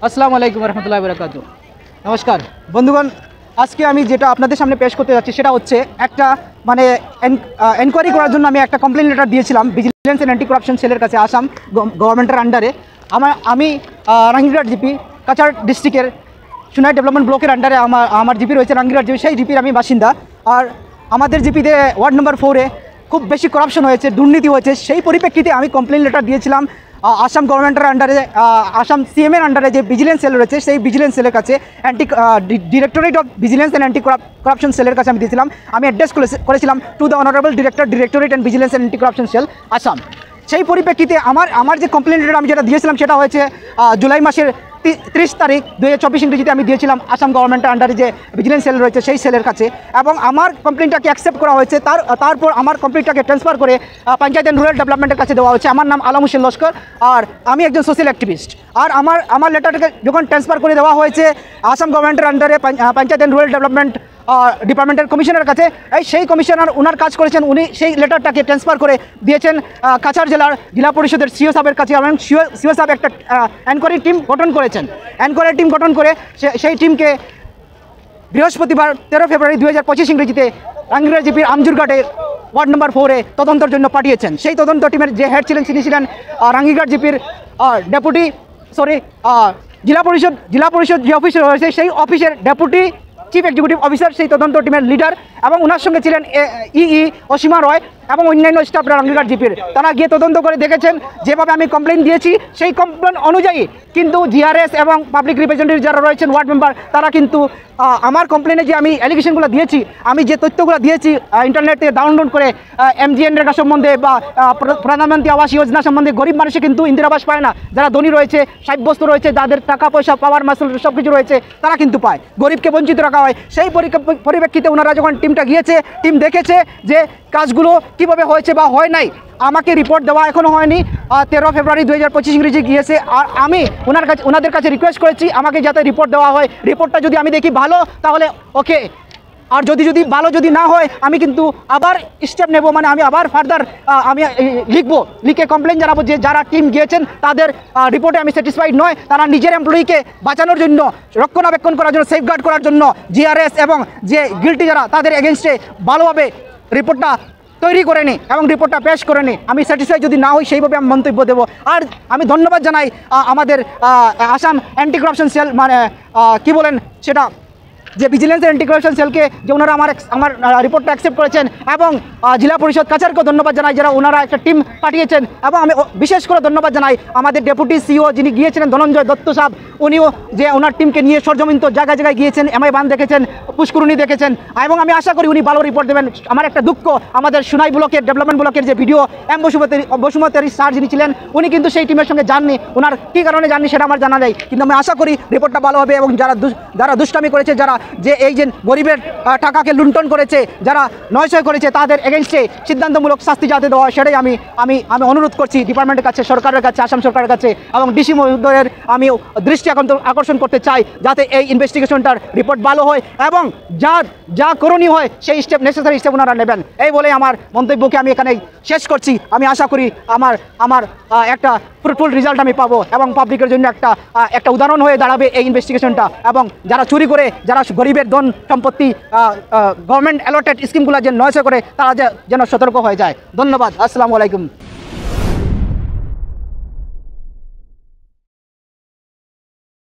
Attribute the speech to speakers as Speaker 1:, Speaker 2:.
Speaker 1: আসসালামু আলাইকুম রহমতুল্লাহি ওয়া বারাকাতুহু। নমস্কার বন্ধুগণ, আজকে আমি যেটা আপনাদের সামনে পেশ করতে যাচ্ছি সেটা হচ্ছে একটা মানে এনকোয়ারি করার জন্য আমি একটা কমপ্লেন লেটার দিয়েছিলাম ভিজিলেন্স অ্যান্ড অ্যান্টি করাপশন সেলের কাছে, আসাম গভর্নমেন্টের আন্ডারে। আমি রাঙ্গিরহাট জিপি কাছাড় ডিস্ট্রিক্টের সুনাই ডেভেলপমেন্ট ব্লকের আন্ডারে আমার জিপি রয়েছে রাঙ্গিরহাট জিপি, সেই জিপির আমি বাসিন্দা। আর আমাদের জিপিতে ওয়ার্ড নম্বর 4-এ খুব বেশি করাপশন হয়েছে, দুর্নীতি হয়েছে। সেই পরিপ্রেক্ষিতে আমি কমপ্লেন লেটার দিয়েছিলাম আসাম গভর্নমেন্টের আন্ডারে, আসাম সিএমের আন্ডারে যে ভিজিলেন্স সেল রয়েছে সেই ভিজিলেন্স সেলের কাছে, directorate of vigilance and anti corruption সেলের কাছে আমি দিয়েছিলাম। আমি অ্যাড্রেস করেছিলাম to the honourable directorate and vigilance and anti corruption cell Assam. সেই পরিপ্রেক্ষিতে আমার যে কমপ্লেন লেটার আমি যেটা দিয়েছিলাম সেটা হয়েছে জুলাই মাসের 30 তারিখ 2024 ইংরেজিতে আমি দিয়েছিলাম আসাম গভর্নমেন্টের আন্ডারে যে ভিজিলেন্স সেল রয়েছে সেই সেলের কাছে, এবং আমার কমপ্লেনটাকে অ্যাকসেপ্ট করা হয়েছে। তারপর আমার কমপ্লেনটাকে ট্রান্সফার করে পঞ্চায়েত অ্যান্ড রুরাল ডেভেলপমেন্টের কাছে দেওয়া হয়েছে। আমার নাম আলম হোসেন লস্কর, আর আমি একজন সোশ্যাল অ্যাক্টিভিস্ট। আর আমার লেটারটাকে যখন ট্রান্সফার করে দেওয়া হয়েছে আসাম গভর্নমেন্টের আন্ডারে পঞ্চায়েত অ্যান্ড রুরাল ডেভেলপমেন্ট ডিপার্টমেন্টের কমিশনারের কাছে, সেই কমিশনার ওনার কাজ করেছেন, উনি সেই লেটারটাকে ট্রান্সফার করে দিয়েছেন কাছাড় জেলা পরিষদের সিও সাহেবের কাছে, এবং সিও সাহেব একটা এনকোয়ারি টিম গঠন করেছেন। এনকোয়ারি টিম গঠন করে সেই টিমকে বৃহস্পতিবার 13 ফেব্রুয়ারি 2025 ইংরেজিতে রাঙ্গিরহাট জিপির আমজুরঘাটের ওয়ার্ড নম্বর 4-এ তদন্তের জন্য পাঠিয়েছেন। সেই তদন্ত টিমের যে হেড ছিলেন তিনি ছিলেন রাঙ্গিরহাট জিপির জেলা পরিষদ যে অফিস রয়েছে সেই অফিসের ডেপুটি চিফ এক্সিকিউটিভ অফিসার, সেই তদন্ত টিমের লিডার, এবং ওনার সঙ্গে ছিলেন অসীমা রয় এবং অন্যান্য স্টাফরা রাঙ্গিরহাট জিপির। তারা গিয়ে তদন্ত করে দেখেছেন যেভাবে আমি কমপ্লেন দিয়েছি সেই কমপ্লেন অনুযায়ী কিন্তু জিআরএস এবং পাবলিক রিপ্রেজেন্টেটিভ যারা রয়েছেন ওয়ার্ড মেম্বার, তারা কিন্তু আমার কমপ্লেনে যে আমি অ্যালিগেশনগুলো দিয়েছি, আমি যে তথ্যগুলো দিয়েছি ইন্টারনেট থেকে ডাউনলোড করে MGNরেগা সম্বন্ধে বা প্রধানমন্ত্রী আবাস যোজনা সম্বন্ধে, গরিব মানুষে কিন্তু ইন্দিরা আবাস পায় না। যারা ধনী রয়েছে, সাব্যস্ত রয়েছে, যাদের টাকা পয়সা পাওয়ার মাসুল সব কিছু রয়েছে, তারা কিন্তু পায়, গরিবকে বঞ্চিত রাখা হয়। সেই পরিপ্রেক্ষিতে ওনারা যখন টিমটা গিয়েছে, টিম দেখেছে যে কাজগুলো কীভাবে হয়েছে বা হয় নাই। আমাকে রিপোর্ট দেওয়া এখনও হয়নি, 13 ফেব্রুয়ারি 2025 ইংরেজি গিয়েছে। আর আমি ওনাদের কাছে রিকোয়েস্ট করেছি আমাকে যাতে রিপোর্ট দেওয়া হয়। রিপোর্টটা যদি আমি দেখি ভালো তাহলে ওকে, আর যদি ভালো যদি না হয় আমি কিন্তু আবার স্টেপ নেব, মানে আমি আবার ফার্দার আমি লিখে কমপ্লেন জানাবো যে যারা টিম গিয়েছেন তাদের রিপোর্টে আমি স্যাটিসফাইড নয়। তারা নিজের এমপ্লয়িকে বাঁচানোর জন্য, রক্ষণাবেক্ষণ করার জন্য, সেফগার্ড করার জন্য জিআরএস এবং যে গিল্টি যারা তাদের এগেনস্টে ভালোভাবে রিপোর্টটা তৈরি করেনি এবং রিপোর্টটা পেশ করেনি। আমি স্যাটিসফাই যদি না হই সেইভাবে আমি মন্তব্য দেবো। আর আমি ধন্যবাদ জানাই আমাদের আসাম অ্যান্টি করাপশন সেল, মানে কি বলেন সেটা, যে ভিজিলেন্স অ্যান্টি করাপশন সেলকে, যে ওনারা আমার রিপোর্টটা অ্যাকসেপ্ট করেছেন, এবং জেলা পরিষদ কাছাড়কেও ধন্যবাদ জানাই যারা ওনারা একটা টিম পাঠিয়েছেন। এবং আমি বিশেষ করে ধন্যবাদ জানাই আমাদের ডেপুটি সিও যিনি গিয়েছিলেন ধনঞ্জয় দত্ত সাহেব, উনিও যে ওনার টিমকে নিয়ে সরজমিন তো জায়গায় জায়গায় গিয়েছেন, এমআই বাঁধ দেখেছেন, পুষ্করণী দেখেছেন, এবং আমি আশা করি উনি ভালো রিপোর্ট দেবেন। আমার একটা দুঃখ, আমাদের সুনাই ব্লকের ডেভেলপমেন্ট ব্লকের যে ভিডিও বসুমতারি স্যার যিনি ছিলেন, উনি কিন্তু সেই টিমের সঙ্গে যাননি। ওনার কী কারণে যাননি সেটা আমার জানা নেই, কিন্তু আমি আশা করি রিপোর্টটা ভালো হবে। এবং যারা দুষ্টামি করেছে, যারা যে এই যে গরিবের টাকাকে লুণ্ঠন করেছে, যারা নয়ছয় করেছে, তাদের এগেনস্টে সিদ্ধান্তমূলক শাস্তি যাতে দেওয়া হয় সেটাই আমি অনুরোধ করছি ডিপার্টমেন্টের কাছে, সরকারের কাছে, আসাম সরকারের কাছে, এবং ডিসি মহোদয়ের আমি দৃষ্টি আকর্ষণ করতে চাই যাতে এই ইনভেস্টিগেশনটার রিপোর্ট ভালো হয় এবং যা করণীয় হয় সেই নেসেসারি স্টেপ ওনারা নেবেন। এই বলে আমার মন্তব্যকে আমি এখানে শেষ করছি। আমি আশা করি আমার একটা ফ্রুটফুল রেজাল্ট আমি পাবো এবং পাবলিকের জন্য একটা উদাহরণ হয়ে দাঁড়াবে এই ইনভেস্টিগেশনটা, এবং যারা চুরি করে, যারা গরিবের ধন সম্পত্তি গভর্নমেন্ট অ্যালটেড স্কিমগুলো যে নয়ছয় করে, তারা যেন সতর্ক হয়ে যায়। ধন্যবাদ। আসসালামু আলাইকুম।